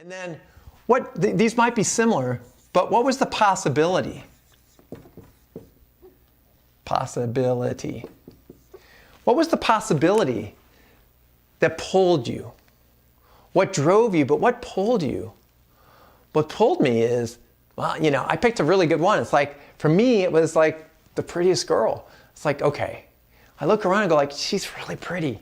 And then these might be similar, but what was the possibility? Possibility. What was the possibility that pulled you? What drove you, but what pulled you? What pulled me is, well, I picked a really good one. It's like, for me, it was like the prettiest girl. It's like, okay. I look around and go like, she's really pretty.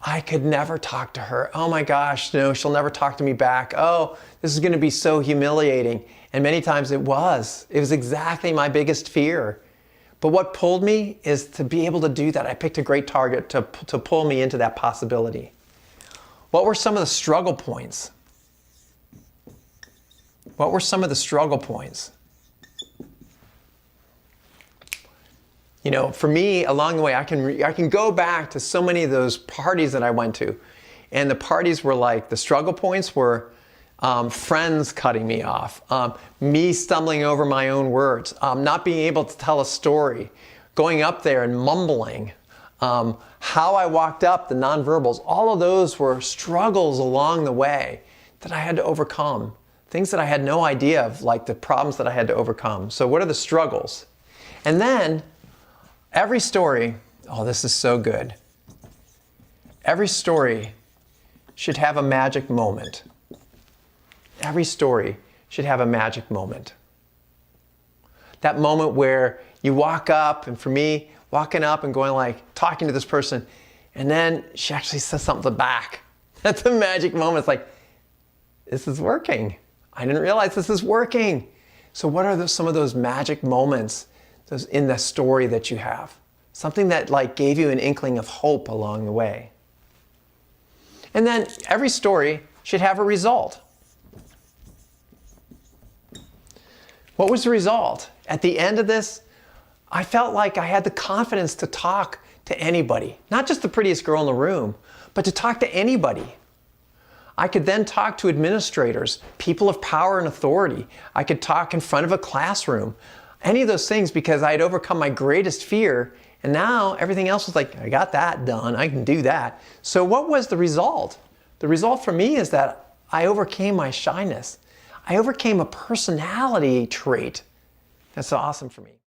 I could never talk to her. Oh my gosh, no, she'll never talk to me back. Oh, this is gonna be so humiliating. And many times it was. It was exactly my biggest fear. But what pulled me is to be able to do that. I picked a great target to pull me into that possibility. What were some of the struggle points? What were some of the struggle points? For me, along the way, I can go back to so many of those parties that I went to. And the parties were like, the struggle points were friends cutting me off, me stumbling over my own words, not being able to tell a story, going up there and mumbling, how I walked up, the nonverbals. All of those were struggles along the way that I had to overcome. Things that I had no idea of, like the problems that I had to overcome. So what are the struggles? And then every story, oh, this is so good. Every story should have a magic moment. Every story should have a magic moment. That moment where you walk up, and for me, walking up and going like, talking to this person, and then she actually says something back. That's a magic moment. It's like, this is working. I didn't realize this is working. So what are some of those magic moments in the story that you have? Something that like gave you an inkling of hope along the way. And then every story should have a result. What was the result? At the end of this, I felt like I had the confidence to talk to anybody. Not just the prettiest girl in the room, but to talk to anybody. I could then talk to administrators, people of power and authority. I could talk in front of a classroom. Any of those things, because I had overcome my greatest fear, and now everything else was like, I got that done, I can do that. So what was the result? The result for me is that I overcame my shyness. I overcame a personality trait. That's so awesome for me.